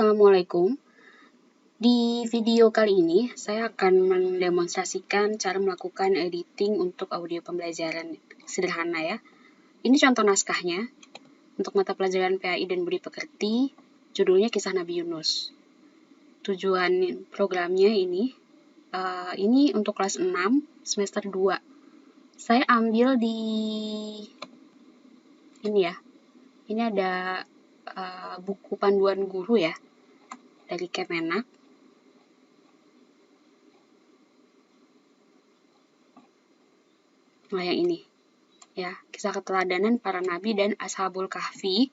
Assalamualaikum. Di video kali ini, saya akan mendemonstrasikan cara melakukan editing untuk audio pembelajaran sederhana ya. Ini contoh naskahnya untuk mata pelajaran PAI dan Budi Pekerti, judulnya Kisah Nabi Yunus. Tujuan programnya ini untuk kelas 6 semester 2. Saya ambil di ini ya. Ini ada buku panduan guru ya dari Kemenak. Nah, yang ini ya, kisah keteladanan para nabi dan Ashabul Kahfi.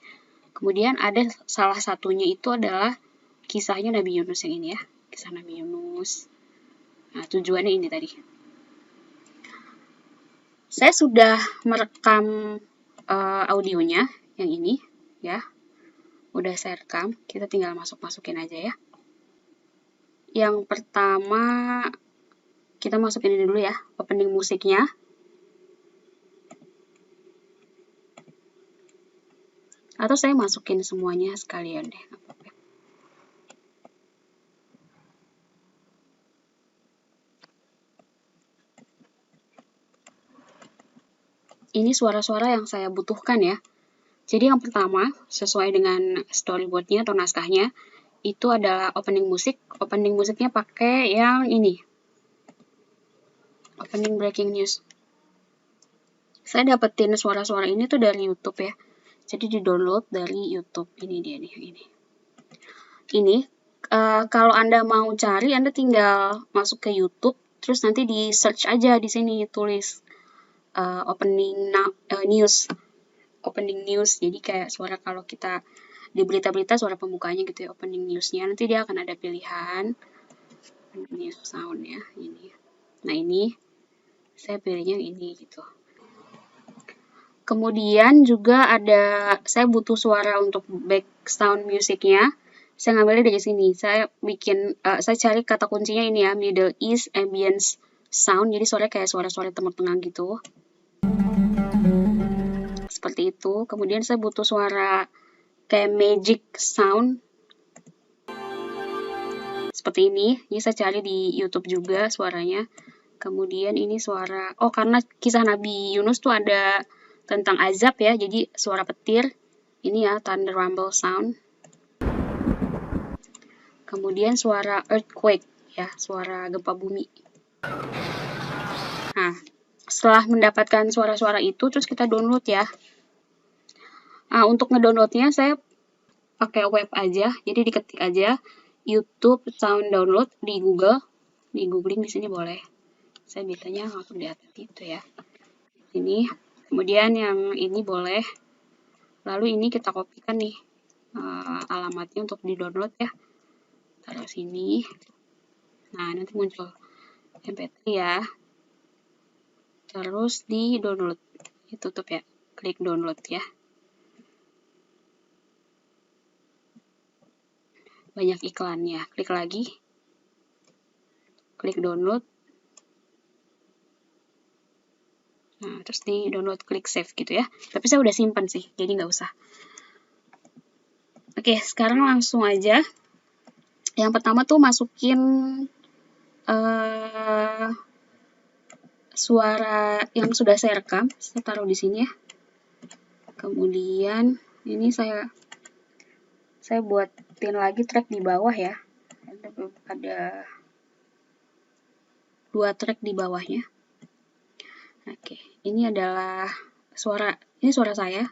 Kemudian ada salah satunya itu adalah kisahnya Nabi Yunus yang ini ya, kisah Nabi Yunus. Nah, tujuannya ini tadi. Saya sudah merekam audionya yang ini ya. Udah saya rekam, kita tinggal masukin aja ya. Yang pertama kita masukin ini dulu ya, opening musiknya. Atau saya masukin semuanya sekalian deh. Ini suara-suara yang saya butuhkan ya. Jadi yang pertama, sesuai dengan storyboardnya atau naskahnya, itu adalah opening musik. Opening musiknya pakai yang ini. Opening breaking news. Saya dapetin suara-suara ini tuh dari YouTube ya. Jadi di-download dari YouTube. Ini dia nih, ini. Ini, kalau Anda mau cari, Anda tinggal masuk ke YouTube, terus nanti di-search aja di sini, tulis opening news. Opening news, jadi kayak suara kalau kita di berita-berita suara pembukanya gitu ya, opening newsnya. Nanti dia akan ada pilihan news sound ya, ini. Nah ini, saya pilihnya ini gitu. Kemudian juga ada, saya butuh suara untuk back sound musiknya. Saya ngambilnya dari sini. Saya cari kata kuncinya ini ya, Middle East Ambience Sound. Jadi suaranya kayak suara-suara Timur Tengah gitu. Seperti itu. Kemudian saya butuh suara kayak magic sound. Seperti ini. Ini saya cari di YouTube juga suaranya. Kemudian ini suara, karena kisah Nabi Yunus tuh ada tentang azab ya, jadi suara petir. Ini ya, thunder rumble sound. Kemudian suara earthquake ya, suara gempa bumi. Nah, setelah mendapatkan suara-suara itu, terus kita download ya. Nah, untuk ngedownloadnya saya pakai web aja, jadi diketik aja YouTube Sound Download di Google, di googling di sini boleh. Saya biasanya langsung di atas itu ya. Ini. Kemudian yang ini boleh. Lalu ini kita kopikan nih alamatnya untuk di-download ya. Taruh sini. Nah, nanti muncul MP3 ya. Terus di-download. Ditutup ya. Klik download ya. Banyak iklannya. Klik lagi. Klik download. Nah, terus di-download, klik save gitu ya. Tapi saya udah simpan sih, jadi nggak usah. Oke, sekarang langsung aja. Yang pertama tuh masukin suara yang sudah saya rekam. Saya taruh di sini ya. Kemudian ini saya buatin lagi track di bawah ya. Ada 2 track di bawahnya. Oke, ini adalah suara saya.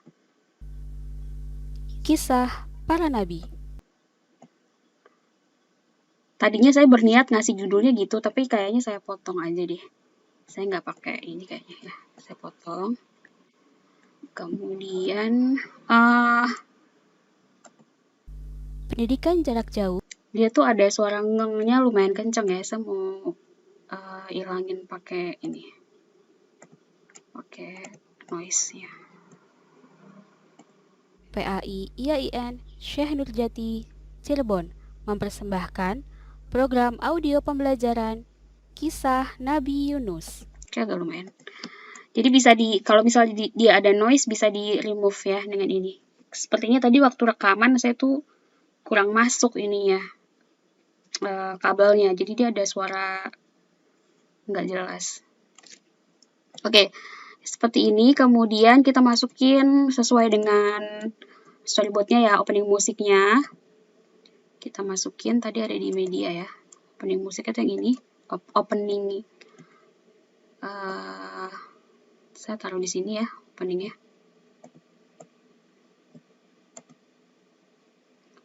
Kisah para Nabi. Tadinya saya berniat ngasih judulnya gitu, tapi kayaknya saya potong aja deh. Saya nggak pakai ini kayaknya ya. Saya potong. Kemudian Pendidikan jarak jauh. Dia tuh ada suara ngengnya lumayan kenceng ya. Saya mau ilangin pakai ini. Pakai noise-nya. PAI IAIN Syekh Nurjati Cirebon mempersembahkan program audio pembelajaran Kisah Nabi Yunus. Oke, agak lumayan. Jadi bisa kalau misalnya dia ada noise bisa di remove ya dengan ini. Sepertinya tadi waktu rekaman saya tuh kurang masuk ininya kabelnya, jadi dia ada suara nggak jelas. Oke, seperti ini. Kemudian kita masukin sesuai dengan storyboardnya ya, opening musiknya. Kita masukin, tadi ada di media ya. Opening musiknya itu yang ini, opening. Saya taruh di sini ya, openingnya.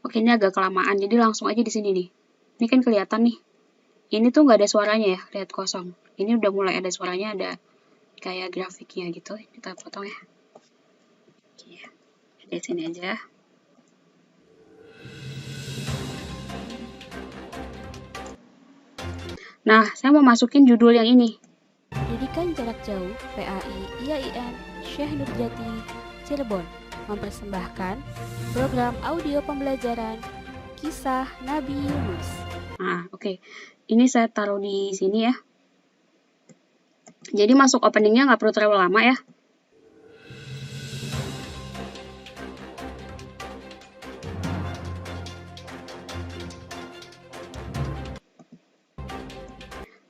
Oke, ini agak kelamaan, jadi langsung aja di sini nih. Ini kan kelihatan nih. Ini tuh nggak ada suaranya ya, lihat kosong. Ini udah mulai ada suaranya, ada kayak grafiknya gitu. Kita potong ya. Oke, di sini aja. Nah, saya mau masukin judul yang ini. Pendidikan Jarak Jauh PAI IAIN Syekh Nurjati Cirebon mempersembahkan program audio pembelajaran Kisah Nabi Yunus. Nah, oke. Ini saya taruh di sini ya. Jadi masuk openingnya nggak perlu terlalu lama ya.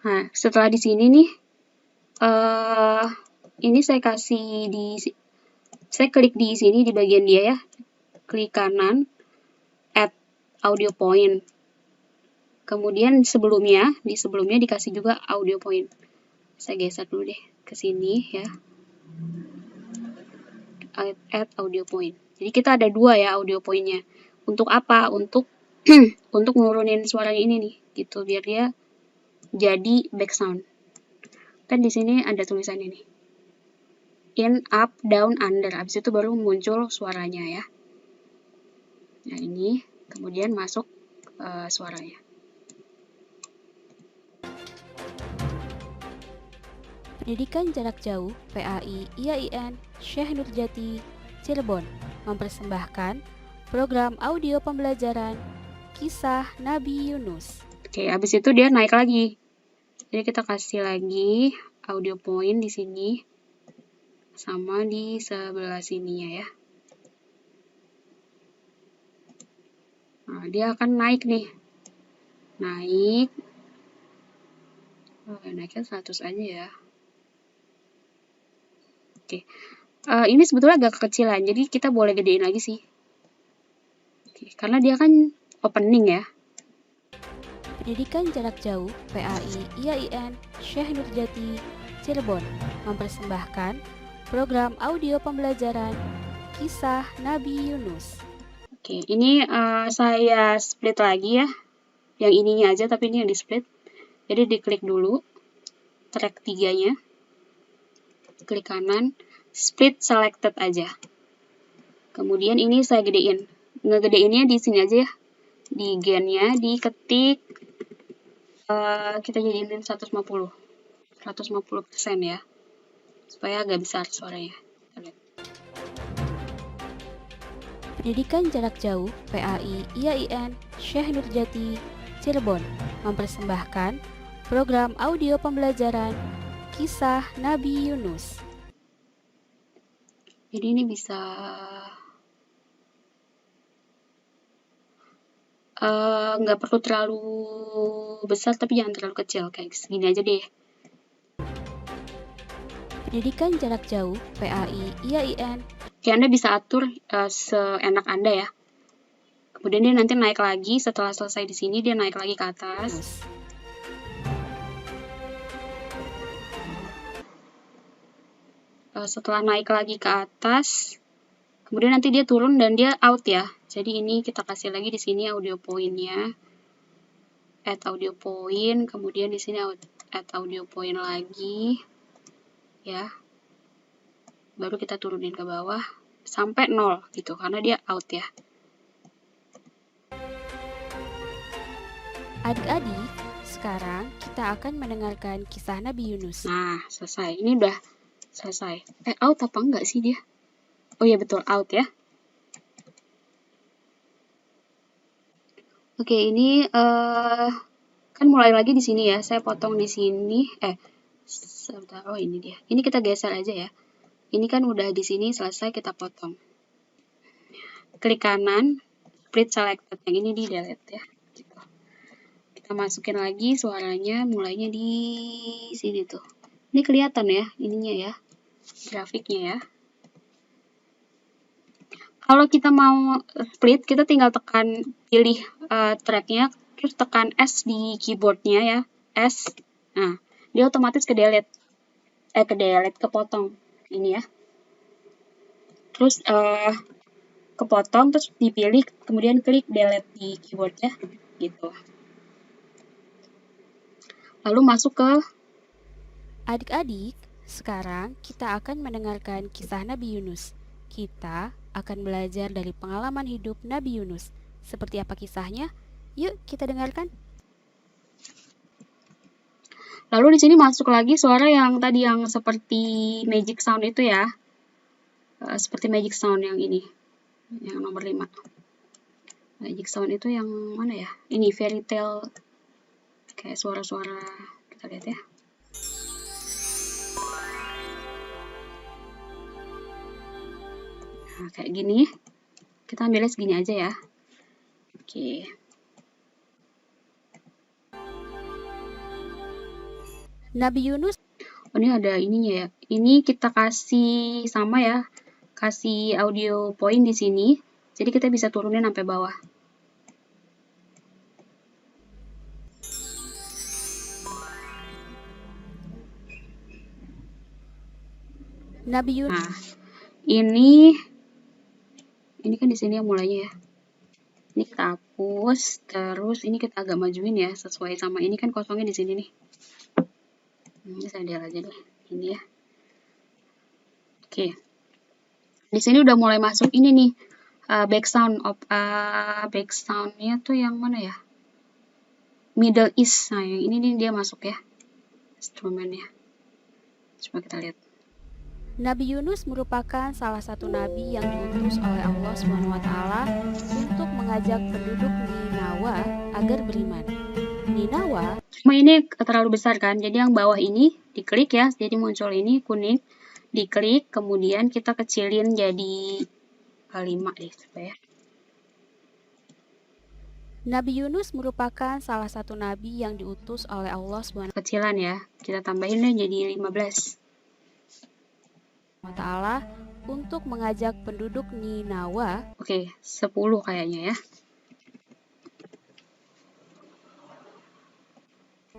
Nah, setelah di sini nih, ini saya klik di sini di bagian dia ya, klik kanan, add audio point. Kemudian di sebelumnya dikasih juga audio point. Saya geser dulu deh ke sini ya, add audio point. Jadi kita ada 2 ya audio pointnya. Untuk apa? Untuk untuk nurunin suaranya ini nih, gitu biar dia jadi back sound. Kan di sini ada tulisannya nih, in, up, down, under. Habis itu baru muncul suaranya ya. Nah ini, kemudian masuk suaranya. Pendidikan Jarak Jauh PAI IAIN Syekh Nurjati Cirebon mempersembahkan program audio pembelajaran Kisah Nabi Yunus. Oke, habis itu dia naik lagi. Jadi kita kasih lagi audio point di sini sama di sebelah sininya ya. Nah, dia akan naik nih. Naik. Naiknya 100 aja ya. Oke. Ini sebetulnya agak kekecilan, jadi kita boleh gedein lagi sih. Oke, karena dia kan opening ya. Pendidikan Jarak Jauh PAI IAIN Syekh Nurjati Cirebon mempersembahkan program audio pembelajaran Kisah Nabi Yunus. Oke, ini saya split lagi ya. Yang ininya aja, tapi ini yang di split. Jadi diklik dulu track 3-nya. Klik kanan, split selected aja. Kemudian ini saya gedein. Ngegedeinnya di sini aja ya. Di gain-nya diketik, kita jadiin 150% ya, supaya agak besar suaranya. Pendidikan Jarak Jauh PAI IAIN Syekh Nurjati Cirebon mempersembahkan program audio pembelajaran Kisah Nabi Yunus. Jadi ini bisa nggak perlu terlalu besar, tapi jangan terlalu kecil, kayak segini aja deh. Pendidikan Jarak Jauh PAI IAIN. Oke, Anda bisa atur seenak Anda ya. Kemudian dia nanti naik lagi, setelah selesai di sini dia naik lagi ke atas. Setelah naik lagi ke atas, kemudian nanti dia turun dan dia out ya. Jadi ini kita kasih lagi di sini audio point-nya. Add audio point, kemudian di sini add audio point lagi. Ya. Baru kita turunin ke bawah sampai 0 gitu, karena dia out ya. Adik-adik, sekarang kita akan mendengarkan kisah Nabi Yunus. Nah, selesai. Ini udah selesai. Out apa enggak sih dia? Oh iya betul, out ya. Oke, ini kan mulai lagi di sini ya. Saya potong di sini. Sebentar. Oh ini dia. Ini kita geser aja ya. Ini kan udah di sini selesai, kita potong. Klik kanan, split selected. Yang ini di delete ya. Gitu. Kita masukin lagi suaranya, mulainya di sini tuh. Ini kelihatan ya, ininya ya, grafiknya ya. Kalau kita mau split, kita tinggal pilih tracknya, terus tekan S di keyboardnya ya, S. Nah, dia otomatis kepotong ini ya. Terus kepotong, terus dipilih, kemudian klik delete di keyboardnya, gitu. Lalu masuk ke Adik-adik, sekarang kita akan mendengarkan kisah Nabi Yunus. Kita akan belajar dari pengalaman hidup Nabi Yunus. Seperti apa kisahnya? Yuk kita dengarkan. Lalu di sini masuk lagi suara yang tadi yang seperti magic sound itu ya. Seperti magic sound yang ini. Yang nomor 5. Magic sound itu yang mana ya? Ini fairy tale. Kayak suara-suara. Kita lihat ya. Nah, kayak gini. Kita ambilnya segini aja ya. Oke. Nabi Yunus. Oh, ini ada ininya ya. Ini kita kasih sama ya. Kasih audio point di sini. Jadi kita bisa turunin sampai bawah. Nabi Yunus. Nah, ini kan di sini yang mulainya ya. Ini kita hapus, terus ini kita agak majuin ya, sesuai sama ini kan kosongnya di sini nih. Ini saya delete aja deh, ini ya. Oke. Di sini udah mulai masuk ini nih, backsoundnya tuh yang mana ya? Middle East. Nah, yang ini nih dia masuk ya, instrumennya. Coba kita lihat. Nabi Yunus merupakan salah satu nabi yang diutus oleh Allah SWT untuk mengajak penduduk Ninawa agar beriman. Ninawa. Cuma ini terlalu besar kan, jadi yang bawah ini diklik ya, jadi muncul ini kuning, diklik, kemudian kita kecilin jadi 5 deh supaya. Nabi Yunus merupakan salah satu nabi yang diutus oleh Allah SWT. Kecilan ya, kita tambahin deh jadi 15. Ta'ala untuk mengajak penduduk Ninawa. Oke, 10 kayaknya ya.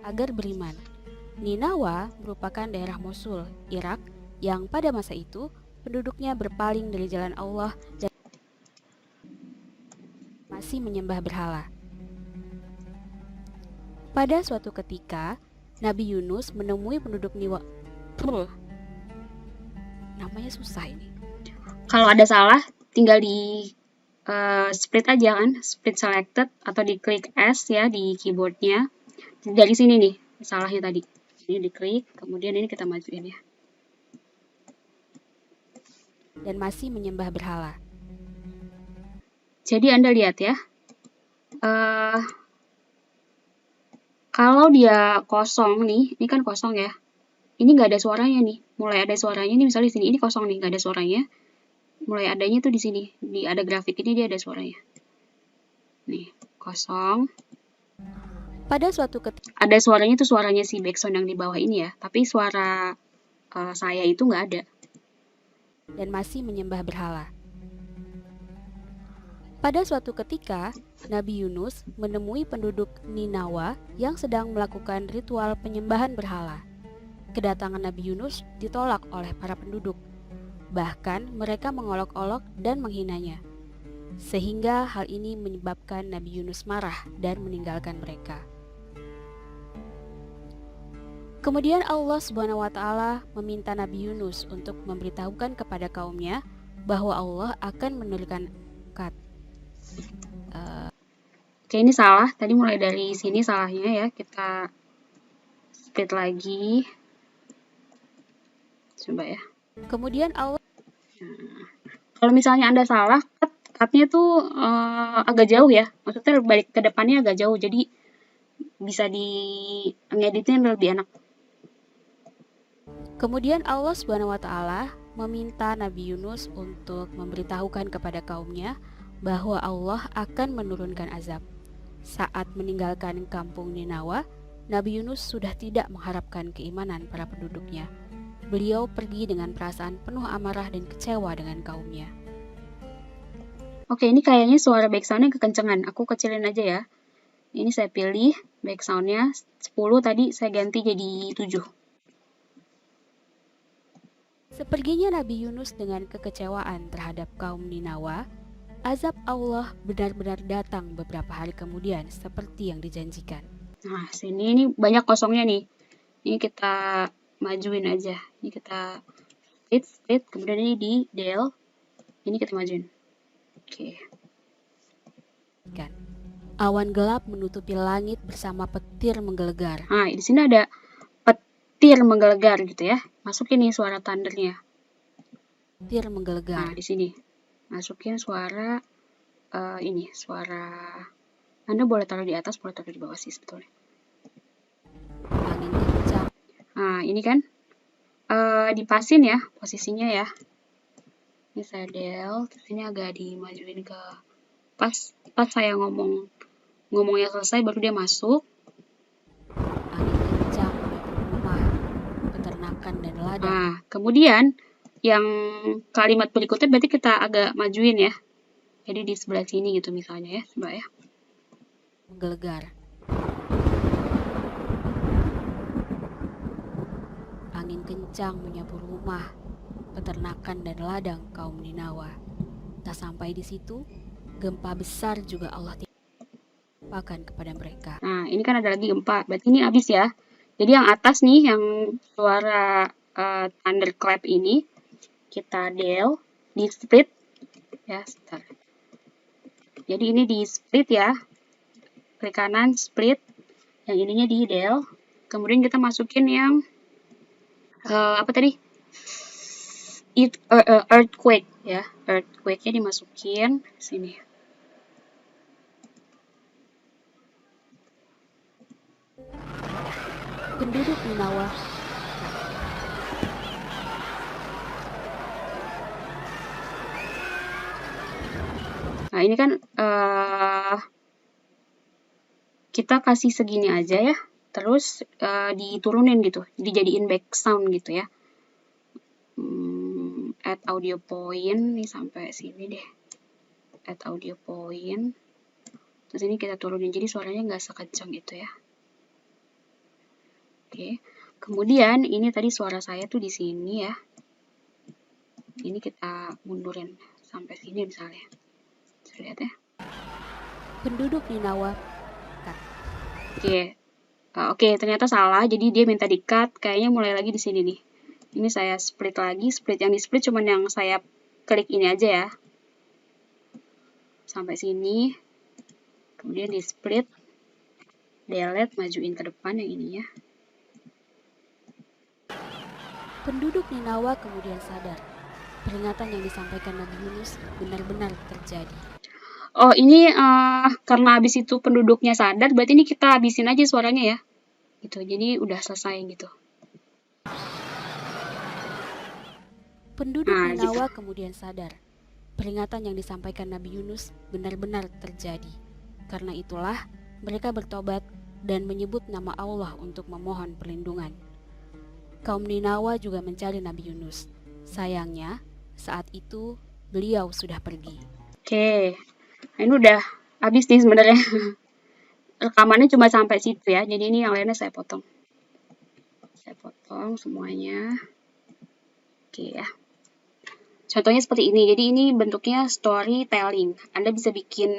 Agar beriman. Ninawa merupakan daerah Mosul, Irak, yang pada masa itu penduduknya berpaling dari jalan Allah dan masih menyembah berhala. Pada suatu ketika, Nabi Yunus menemui penduduk namanya susah ini. Kalau ada salah, tinggal di split aja kan, split selected atau diklik S ya di keyboardnya. Dari sini nih, salahnya tadi. Ini diklik, kemudian ini kita majuin ya. Dan masih menyembah berhala. Jadi Anda lihat ya, kalau dia kosong nih, ini kan kosong ya. Ini nggak ada suaranya nih. Mulai ada suaranya nih, misalnya di sini ini kosong nih, nggak ada suaranya. Mulai adanya tuh di sini. Ada grafik ini dia ada suaranya. Nih, kosong. Pada suatu ketika ada suaranya tuh suaranya si backsound yang di bawah ini ya. Tapi suara saya itu nggak ada. Dan masih menyembah berhala. Pada suatu ketika, Nabi Yunus menemui penduduk Ninawa yang sedang melakukan ritual penyembahan berhala. Kedatangan Nabi Yunus ditolak oleh para penduduk. Bahkan mereka mengolok-olok dan menghinanya. Sehingga hal ini menyebabkan Nabi Yunus marah dan meninggalkan mereka. Kemudian Allah SWT meminta Nabi Yunus untuk memberitahukan kepada kaumnya bahwa Allah akan menurunkan Oke, ini salah. Tadi mulai dari sini salahnya ya. Kita split lagi. Coba ya. Kemudian Allah. Kalau misalnya Anda salah, cutnya tuh agak jauh ya. Maksudnya balik ke depannya agak jauh. Jadi bisa ngeditnya lebih enak. Kemudian Allah SWT meminta Nabi Yunus untuk memberitahukan kepada kaumnya bahwa Allah akan menurunkan azab. Saat meninggalkan kampung Ninawa, Nabi Yunus sudah tidak mengharapkan keimanan para penduduknya. Beliau pergi dengan perasaan penuh amarah dan kecewa dengan kaumnya. Oke, ini kayaknya suara backsound-nya kekencengan. Aku kecilin aja ya. Ini saya pilih backsound-nya 10, tadi saya ganti jadi 7. Seperginya Nabi Yunus dengan kekecewaan terhadap kaum Ninawa, azab Allah benar-benar datang beberapa hari kemudian seperti yang dijanjikan. Nah, sini ini banyak kosongnya nih. Ini kita majuin aja. Ini kita split, kemudian ini di del. Ini kita majuin. Oke. Awan gelap menutupi langit bersama petir menggelegar. Nah, di sini ada petir menggelegar gitu ya. Masukin nih suara thundernya. Petir menggelegar. Nah, di sini masukin suara ini, suara. Anda boleh taruh di atas, boleh taruh di bawah sih sebetulnya. Angin kencang. Nah, ini kan dipasin ya posisinya ya. Ini saya del, terus ini agak dimajuin ke pas saya ngomongnya selesai baru dia masuk. Angin kencang rumah, peternakan dan ladang. Nah, kemudian yang kalimat berikutnya berarti kita agak majuin ya. Jadi di sebelah sini gitu misalnya ya, coba ya. Menggelegar. Angin kencang menyapu rumah, peternakan dan ladang kaum Ninawa. Tak sampai di situ, gempa besar juga Allah timpakan kepada mereka. Nah, ini kan ada lagi gempa, berarti ini habis ya. Jadi yang atas nih, yang suara thunderclap ini, kita del, di split, ya, sebentar. Jadi ini di split ya, klik kanan, split, yang ininya di del, kemudian kita masukin yang, apa tadi? Earthquake ya, earthquake-nya dimasukin sini. Penduduk Ninawa Nah, ini kan kita kasih segini aja ya, terus diturunin gitu, dijadiin back sound gitu ya. Add audio point nih sampai sini deh. Add audio point. Terus ini kita turunin jadi suaranya nggak sekencang itu ya. Oke. Kemudian ini tadi suara saya tuh di sini ya. Ini kita mundurin sampai sini misalnya. Bisa lihat ya. penduduk Ninawa. Oke, ternyata salah. Jadi dia minta di-cut. Kayaknya mulai lagi di sini nih. Ini saya split lagi. Split yang di-split cuman yang saya klik ini aja ya. Sampai sini. Kemudian di-split. Delete, majuin ke depan yang ininya. Penduduk Ninawa kemudian sadar. Peringatan yang disampaikan Nabi Yunus benar-benar terjadi. Oh, ini karena habis itu penduduknya sadar, berarti ini kita habisin aja suaranya ya. Gitu. Jadi udah selesai gitu. Penduduk Ninawa kemudian sadar. Peringatan yang disampaikan Nabi Yunus benar-benar terjadi. Karena itulah mereka bertobat dan menyebut nama Allah untuk memohon perlindungan. Kaum Ninawa juga mencari Nabi Yunus. Sayangnya, saat itu beliau sudah pergi. Oke. Nah, ini udah habis nih sebenarnya. Rekamannya cuma sampai situ ya. Jadi ini yang lainnya saya potong. Saya potong semuanya. Oke ya. Contohnya seperti ini. Jadi ini bentuknya storytelling. Anda bisa bikin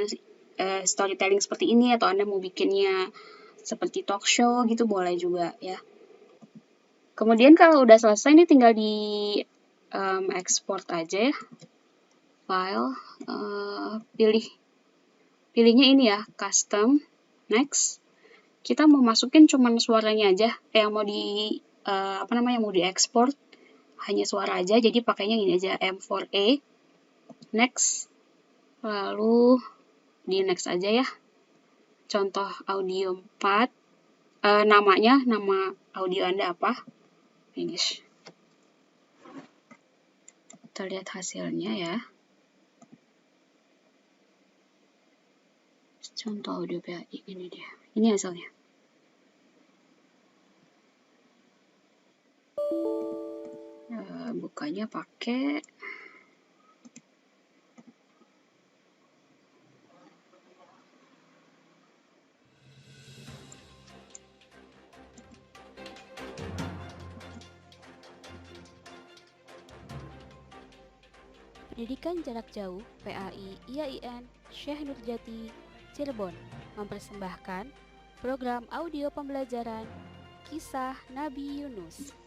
storytelling seperti ini atau Anda mau bikinnya seperti talk show gitu boleh juga ya. Kemudian kalau udah selesai ini tinggal di export aja ya. File, pilihnya ini ya, custom, next. Kita mau masukin cuman suaranya aja, yang mau mau diekspor hanya suara aja, jadi pakainya ini aja, M4A, next, lalu di next aja ya, contoh audio 4, nama audio Anda apa, finish. Kita lihat hasilnya ya. Contoh audio PAI, ini dia. Ini hasilnya. Bukanya pakai Pendidikan Jarak Jauh PAI IAIN Syekh Nurjati Cirebon mempersembahkan program audio pembelajaran Kisah Nabi Yunus.